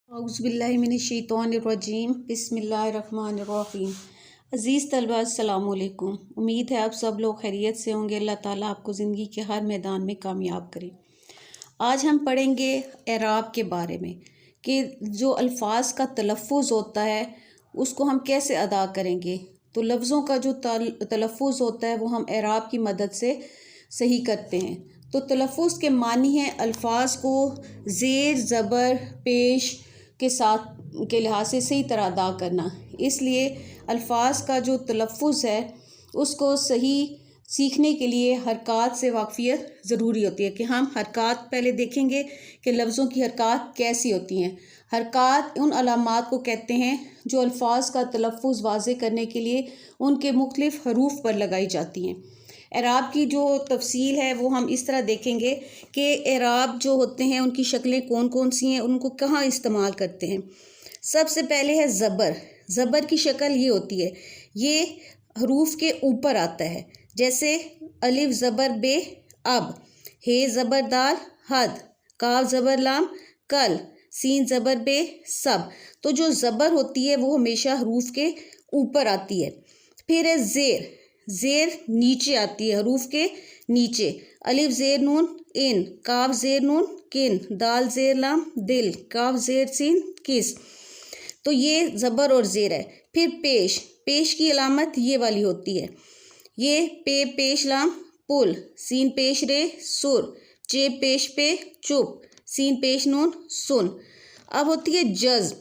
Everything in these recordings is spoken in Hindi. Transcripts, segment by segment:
औज़ुबिल्लाहिमिनश्शैतानिर्रजीम बिस्मिल्लाहिर्रहमानिर्रहीम। अज़ीज़ तलबा अस्सलामु अलैकुम। उम्मीद है आप सब लोग खैरियत से होंगे। अल्लाह ताला आपको ज़िंदगी के हर मैदान में कामयाब करे। आज हम पढ़ेंगे एराब के बारे में कि जो अल्फाज का तलफ़ुज़ होता है उसको हम कैसे अदा करेंगे। तो लफ्ज़ों का जो तलफ़ुज़ होता है वो हम एराब की मदद से सही करते हैं। तो तलफ़ुज़ के मानी हैं अल्फाज को ज़ेर ज़बर पेश के साथ के लिहाज से सही तरह अदा करना। इसलिए अल्फाज का जो तलफ़ुज़ है उसको सही सीखने के लिए हरकत से वाक़फ़ियत ज़रूरी होती है कि हम हरकत पहले देखेंगे कि लफ्ज़ों की हरकत कैसी होती हैं। हरकत उन अलामात को कहते हैं जो अल्फाज का तलफ़ुज़ वाज़े करने के लिए उनके मुख्तलिफ़ हरूफ पर लगाई जाती हैं। एराब की जो तफसील है वो हम इस तरह देखेंगे कि एराब जो होते हैं उनकी शक्लें कौन कौन सी हैं, उनको कहाँ इस्तेमाल करते हैं। सबसे पहले है ज़बर। ज़बर की शक्ल ये होती है, ये हरूफ के ऊपर आता है, जैसे अलिफ ज़बर बे अब, हे ज़बर दाल हद, काफ ज़बर लाम कल, सीन ज़बर बे सब। तो जो ज़बर होती है वो हमेशा हरूफ के ऊपर आती है। फिर है ज़ेर। ज़ेर नीचे आती है, हरूफ के नीचे। अलिफ ज़ेर नून इन, काफ ज़ेर नून किन, दाल ज़ेर लाम दिल, काफ ज़ेर सीन किस। तो ये ज़बर और ज़ेर है। फिर पेश। पेश की अलामत ये वाली होती है, ये पे पेश लाम पुल, सीन पेश रे सुर, चे पेश पे चुप, सीन पेश नून सुन। अब होती है जज़्म।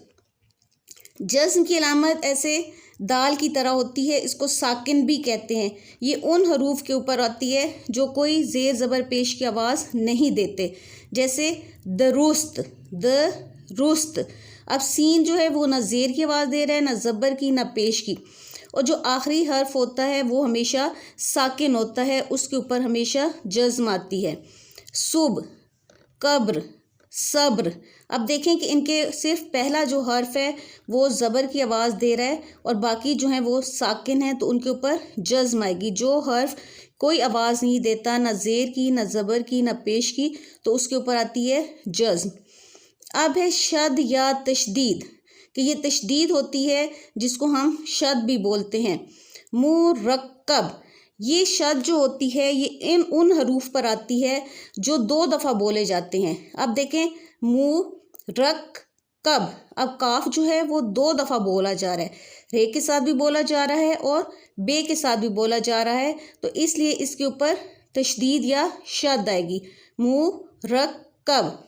जज़्म की अलामत ऐसे दाल की तरह होती है, इसको साकिन भी कहते हैं। ये उन हरूफ के ऊपर आती है जो कोई ज़ेर ज़बर पेश की आवाज़ नहीं देते, जैसे दरुस्त, दरुस्त। अब सीन जो है वो ना ज़ेर की आवाज़ दे रहा है, ना ज़बर की, ना पेश की। और जो आखिरी हर्फ होता है वो हमेशा साकिन होता है, उसके ऊपर हमेशा जज़्म आती है। सुब, कब्र, सब्र। अब देखें कि इनके सिर्फ पहला जो हर्फ है वो ज़बर की आवाज़ दे रहा है और बाकी जो हैं वो साकिन हैं, तो उनके ऊपर जज़्म आएगी। जो हर्फ कोई आवाज़ नहीं देता, ना ज़ेर की, ना ज़बर की, ना पेश की, तो उसके ऊपर आती है जज़्म। अब है शद या तशदीद, कि ये तशदीद होती है जिसको हम शद भी बोलते हैं। मुरक्कब, ये शद जो होती है ये उन हरूफ पर आती है जो 2 दफ़ा बोले जाते हैं। अब देखें मुरक्कब, अब काफ जो है वो 2 दफ़ा बोला जा रहा है, रे के साथ भी बोला जा रहा है और बे के साथ भी बोला जा रहा है, तो इसलिए इसके ऊपर तशदीद या शद आएगी। मुरक्कब,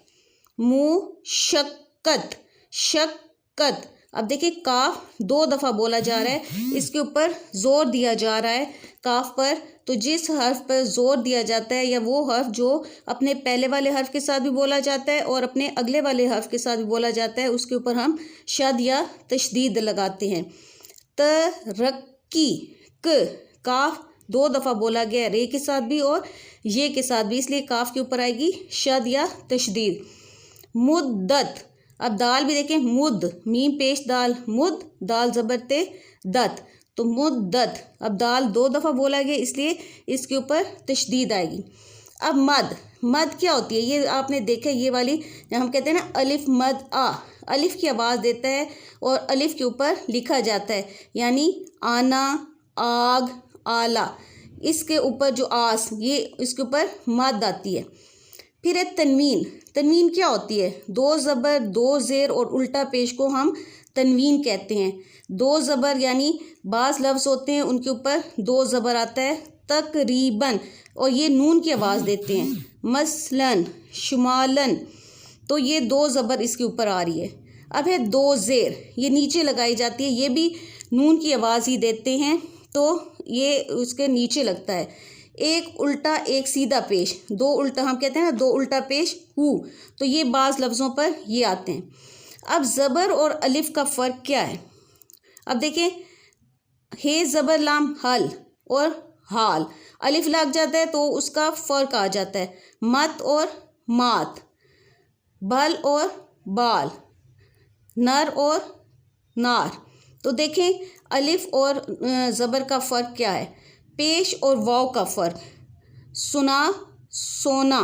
मुशक्कत, शक्कत। अब देखिए काफ 2 दफ़ा बोला जा रहा है, इसके ऊपर ज़ोर दिया जा रहा है काफ पर। तो जिस हर्फ पर ज़ोर दिया जाता है या वो हर्फ जो अपने पहले वाले हर्फ के साथ भी बोला जाता है और अपने अगले वाले हर्फ के साथ भी बोला जाता है, उसके ऊपर हम शद या तशदीद लगाते हैं। तरक्की, क, काफ 2 दफ़ा बोला गया, रे के साथ भी और ये के साथ भी, इसलिए काफ के ऊपर आएगी शद या तशदीद। मुद्दत, अब दाल भी देखें, मुद, मीम पेश दाल, मुद, दाल ज़बर ते दत, तो मुद्दत। अब दाल 2 दफ़ा बोला गया, इसलिए इसके ऊपर तशदीद आएगी। अब मद। मद क्या होती है, ये आपने देखा, ये वाली हम कहते हैं ना अलिफ मद आ, अलिफ की आवाज़ देता है और अलिफ के ऊपर लिखा जाता है, यानी आना, आग, आला, इसके ऊपर जो आस, ये इसके ऊपर मद आती है। फिर है तनवीन। तनवीन क्या होती है, 2 ज़बर 2 ज़ेर और उल्टा पेश को हम तनवीन कहते हैं। 2 ज़बर यानी बाज़ लफ्ज़ होते हैं उनके ऊपर 2 ज़बर आता है, तकरीबन, और ये नून की आवाज़ देते हैं। मसलन, शुमालन, तो ये 2 ज़बर इसके ऊपर आ रही है। अब है 2 ज़ेर, ये नीचे लगाई जाती है, ये भी नून की आवाज़ ही देते हैं, तो ये उसके नीचे लगता है। एक उल्टा एक सीधा पेश, 2 उल्टा हम कहते हैं ना 2 उल्टा पेश हु, तो ये बाज़ लफ्ज़ों पर ये आते हैं। अब ज़बर और अलिफ का फ़र्क क्या है, अब देखें, हे ज़बर लाम हल और हाल, अलिफ लग जाता है तो उसका फ़र्क आ जाता है। मत और मात, बल और बाल, नर और नार। तो देखें अलिफ और ज़बर का फ़र्क क्या है। पेश और वाव का फ़र्क, सुना, सोना,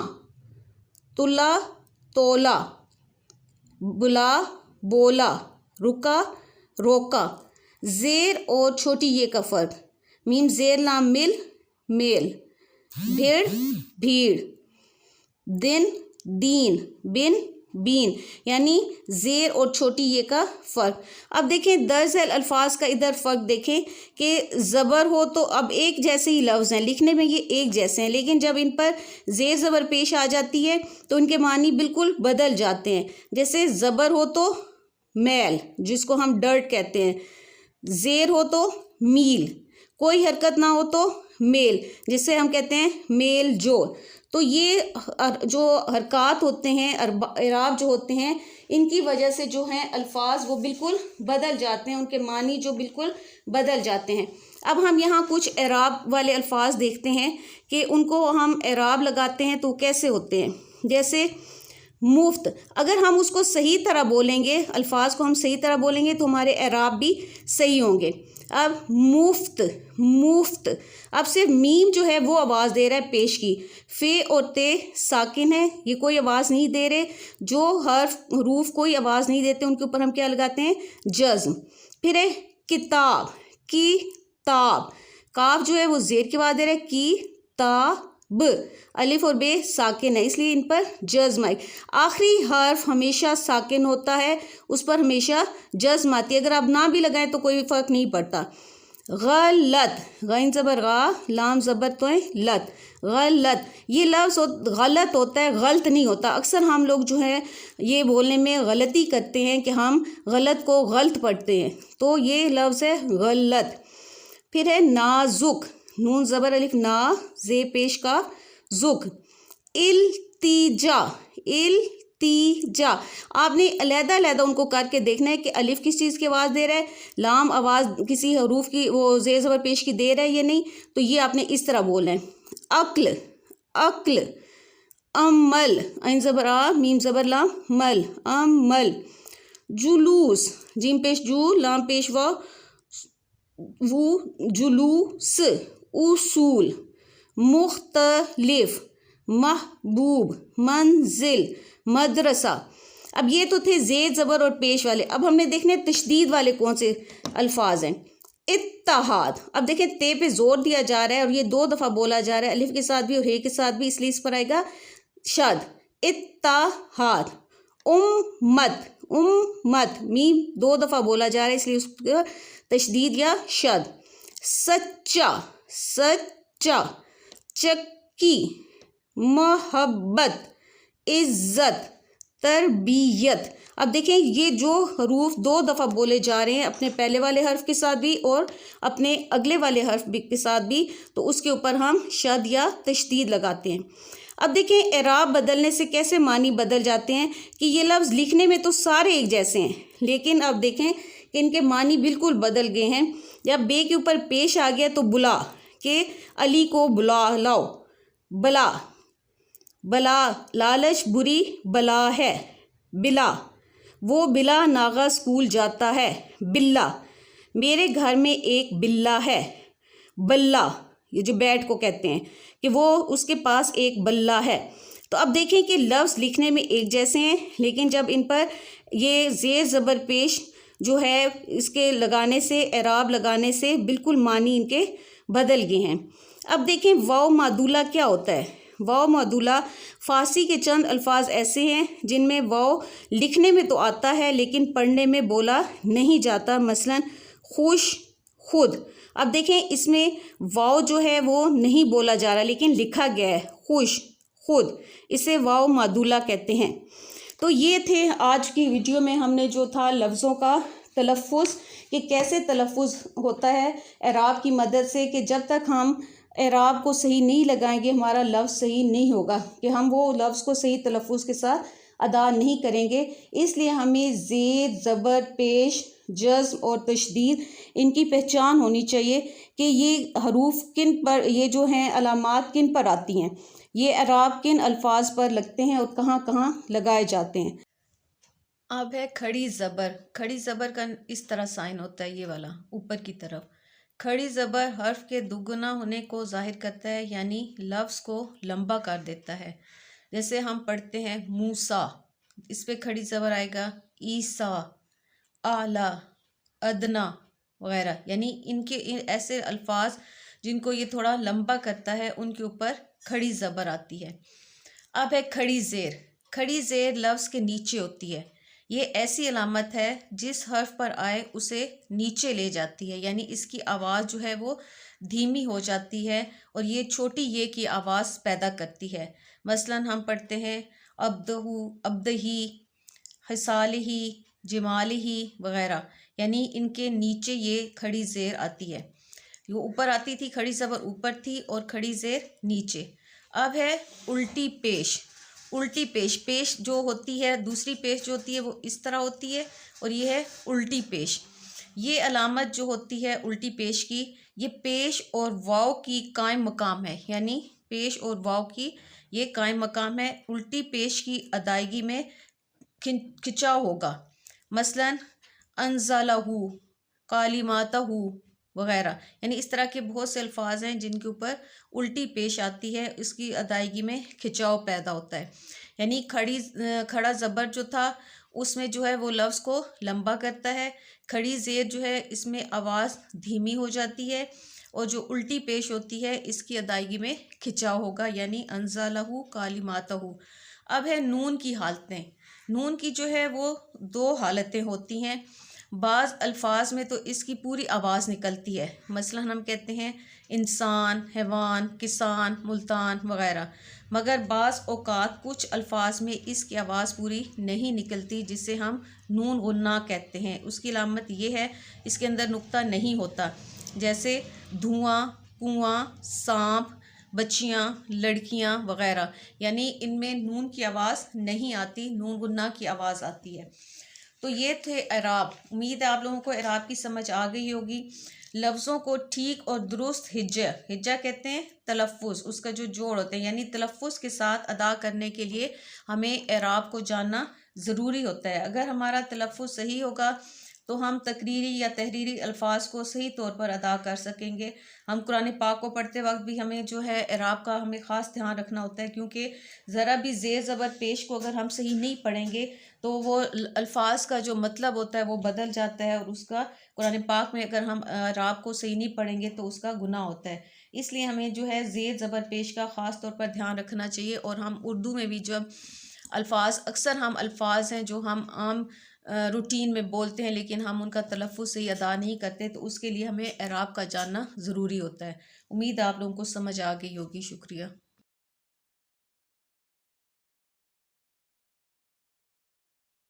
तुला, तोला, बुला, बोला, रुका, रोका। ज़ेर और छोटी ये का फ़र्क, मीम ज़ेर लाम मिल, मेल। भीड़, भीड़। दिन, दीन, बिन, बीन, यानी ज़ेर और छोटी ये का फ़र्क। अब देखें दरअसल अल्फाज का इधर फ़र्क देखें कि ज़बर हो तो अब एक जैसे ही लफ्ज़ हैं, लिखने में ये एक जैसे हैं, लेकिन जब इन पर ज़ेर ज़बर पेश आ जाती है तो इनके मानी बिल्कुल बदल जाते हैं। जैसे ज़बर हो तो मैल, जिसको हम डर्ट कहते हैं, ज़ेर हो तो मील, कोई हरकत ना हो तो मेल, जिसे हम कहते हैं मेल जोल। तो ये जो हरकत होते हैं, इराब जो होते हैं, इनकी वजह से जो हैं अल्फाज वो बिल्कुल बदल जाते हैं, उनके मानी जो बिल्कुल बदल जाते हैं। अब हम यहाँ कुछ इराब वाले अल्फाज देखते हैं कि उनको हम इराब लगाते हैं तो कैसे होते हैं। जैसे मुफ्त, अगर हम उसको सही तरह बोलेंगे, अल्फाज को हम सही तरह बोलेंगे तो हमारे इराब भी सही होंगे। अब मुफ्त, मुफ्त, अब सिर्फ मीम जो है वो आवाज़ दे रहा है पेश की, फ़े और ते साकिन है, ये कोई आवाज़ नहीं दे रहे। जो हरूफ कोई आवाज़ नहीं देते उनके ऊपर हम क्या लगाते हैं, जज़्म। फिर है किताब, किताब, काफ जो है वो ज़ेर की आवाज़ दे रहा है, की ताब, अलिफ और बे साकिन है, इसलिए इन पर जज़्म आई। आखिरी हर्फ हमेशा साकिन होता है, उस पर हमेशा जज़्म आती है। अगर आप ना भी लगाएं तो कोई फ़र्क नहीं पड़ता। गलत, गैन ज़बर गा, लाम ज़बर तो है लत, गलत, ये लफ्ज़ गलत होता है, गलत नहीं होता। अक्सर हम लोग जो है ये बोलने में गलती करते हैं कि हम गलत को गलत पढ़ते हैं, तो ये लफ्ज़ है गलत। फिर है नाजुक, नून ज़बर अलिफ ना, जे पेश का जुक। इल्तिजा, इल्तिजा, आपने अलहदा उनको करके देखना है कि अलिफ किस चीज़ की आवाज़ दे रहा है, लाम आवाज़ किसी हरूफ की वो ज़ेर ज़बर पेश की दे रहा है या नहीं, तो ये आपने इस तरह बोलना है। अक्ल, अक्ल, अमल, ऐन ज़बर आ, मीम ज़बर लाम, मल, अमल। जुलूस, जीम पेश जू, लाम पेश वाव, वो, जुलूस। उसूल, मुख्तलिफ, महबूब, मंजिल, मदरसा। अब ये तो थे ज़ेर ज़बर और पेश वाले। अब हमने देखने तशदीद वाले कौन से अल्फाज हैं। इत्तहाद, अब देखें ते पे जोर दिया जा रहा है और ये 2 दफ़ा बोला जा रहा है, अलिफ के साथ भी और हे के साथ भी, इसलिए इस पर आएगा शद, इत्तहाद। उम्मत, उम्मत, मीम 2 दफ़ा बोला जा रहा है, इसलिए उस पर तशदीद या शद। सच्चा, सच्चा, चक्की, मोहब्बत, इज्जत, तरबियत। अब देखें ये जो हरूफ 2 दफ़ा बोले जा रहे हैं, अपने पहले वाले हर्फ के साथ भी और अपने अगले वाले हर्फ के साथ भी, तो उसके ऊपर हम शद या तशदीद लगाते हैं। अब देखें एराब बदलने से कैसे मानी बदल जाते हैं कि ये लफ्ज़ लिखने में तो सारे एक जैसे हैं, लेकिन अब देखें कि इनके मानी बिल्कुल बदल गए हैं। जब बे के ऊपर पेश आ गया तो बुला, के अली को बुला लाओ, बला, बला, लालच बुरी बला है, बिला, वो बिला नागा स्कूल जाता है, बिल्ला, मेरे घर में एक बिल्ला है, बल्ला, ये जो बैट को कहते हैं कि वो उसके पास एक बल्ला है। तो अब देखें कि लफ्ज़ लिखने में एक जैसे हैं, लेकिन जब इन पर ये ज़ेर ज़बर पेश जो है इसके लगाने से, एराब लगाने से बिल्कुल मानी इनके बदल गए हैं। अब देखें वाव मादूला क्या होता है। वाव मादूला फ़ारसी के चंद अल्फाज ऐसे हैं जिनमें वाव लिखने में तो आता है लेकिन पढ़ने में बोला नहीं जाता। मसलन खुश, खुद। अब देखें इसमें वाव जो है वो नहीं बोला जा रहा लेकिन लिखा गया है, खुश, खुद, इसे वाव मादूला कहते हैं। तो ये थे आज की वीडियो में हमने जो था लफ्ज़ों का तलफ़्फ़ुज़ कि कैसे तलफ़्फ़ुज़ होता है एराब की मदद से, कि जब तक हम एराब को सही नहीं लगाएंगे हमारा लफ्ज़ सही नहीं होगा, कि हम वो लफ्ज़ को सही तलफ़्फ़ुज़ के साथ अदा नहीं करेंगे। इसलिए हमें ज़ेर, ज़बर, पेश, जज़्म और तशदीद इनकी पहचान होनी चाहिए कि ये हरूफ किन पर, ये जो हैं अलामात किन पर आती हैं, ये एराब किन अल्फाज पर लगते हैं और कहाँ कहाँ लगाए जाते हैं। अब है खड़ी ज़बर। खड़ी ज़बर का इस तरह साइन होता है, ये वाला ऊपर की तरफ। खड़ी ज़बर हर्फ के दुगुना होने को जाहिर करता है, यानी लफ्ज़ को लंबा कर देता है। जैसे हम पढ़ते हैं मूसा, इस पे खड़ी ज़बर आएगा ईसा, आला, अदना वगैरह, यानी इनके ऐसे अल्फाज जिनको ये थोड़ा लंबा करता है उनके ऊपर खड़ी ज़बर आती है। अब है खड़ी ज़ेर। खड़ी ज़ेर लफ्ज़ के नीचे होती है। ये ऐसी अलामत है जिस हर्फ पर आए उसे नीचे ले जाती है, यानी इसकी आवाज़ जो है वो धीमी हो जाती है और ये छोटी ये की आवाज़ पैदा करती है। मसलन हम पढ़ते हैं अब्दहू, अब्दही, हिसालही, जमालही वगैरह, यानी इनके नीचे ये खड़ी ज़ेर आती है। ये ऊपर आती थी, खड़ी ज़बर ऊपर थी और खड़ी ज़ेर नीचे। अब है उल्टी पेश। उल्टी पेश, पेश जो होती है, दूसरी पेश जो होती है वो इस तरह होती है और ये है उल्टी पेश। ये अलामत जो होती है उल्टी पेश की, ये पेश और वाव की कायम मकाम है, यानी पेश और वाव की ये कायम मकाम है। उल्टी पेश की अदायगी में खिंचाव होगा। मसलन अनज़लहू, कालिमातहू वगैरह, यानी इस तरह के बहुत से अल्फाज हैं जिनके ऊपर उल्टी पेश आती है, इसकी अदायगी में खिंचाव पैदा होता है। यानी खड़ा ज़बर जो था उसमें जो है वो लफ्ज़ को लंबा करता है। खड़ी ज़ेर जो है इसमें आवाज़ धीमी हो जाती है और जो उल्टी पेश होती है इसकी अदायगी में खिंचाव होगा, यानी अनज़लहू, कालिमातहू। अब है नून की हालतें। नून की जो है वो दो हालतें होती हैं। बाज़ अल्फाज में तो इसकी पूरी आवाज़ निकलती है, मसलन हम कहते हैं इंसान, हैवान, किसान, मुल्तान वगैरह, मगर बाज़ औक़ात कुछ अल्फाज में इसकी आवाज़ पूरी नहीं निकलती, जिसे हम नून गुन्ना कहते हैं। उसकी अलामत ये है इसके अंदर नुक्ता नहीं होता, जैसे धुआं, कुआं, सांप, बच्चियाँ, लड़कियाँ वगैरह, यानी इनमें नून की आवाज़ नहीं आती, नून गुन्ना की आवाज़ आती है। तो ये थे एराब। उम्मीद है आप लोगों को एराब की समझ आ गई होगी। लफ्ज़ों को ठीक और दुरुस्त हिज्जा कहते हैं तलफ़्फ़ुज़, उसका जो जोड़ होते हैं, यानी तलफ़्फ़ुज़ के साथ अदा करने के लिए हमें एराब को जानना ज़रूरी होता है। अगर हमारा तलफ़्फ़ुज़ सही होगा तो हम तकरीरी या तहरीरी अल्फाज को सही तौर पर अदा कर सकेंगे। हम कुरान पाक को पढ़ते वक्त भी हमें जो है एराब का हमें ख़ास ध्यान रखना होता है, क्योंकि ज़रा भी ज़ेर ज़बर पेश को अगर हम सही नहीं पढ़ेंगे तो वो अल्फाज का जो मतलब होता है वो बदल जाता है और उसका कुरान पाक में अगर हम एराब को सही नहीं पढ़ेंगे तो उसका गुनाह होता है। इसलिए हमें जो है ज़ेर ज़बर पेश का ख़ास तौर पर ध्यान रखना चाहिए। और हम उर्दू में भी जब अल्फाज, अक्सर हम अल्फाज हैं जो हम आम रूटीन में बोलते हैं लेकिन हम उनका तलफ़्फ़ुज़ सही अदा नहीं करते, तो उसके लिए हमें एराब का जानना ज़रूरी होता है। उम्मीद है आप लोगों को समझ आ गई होगी। शुक्रिया।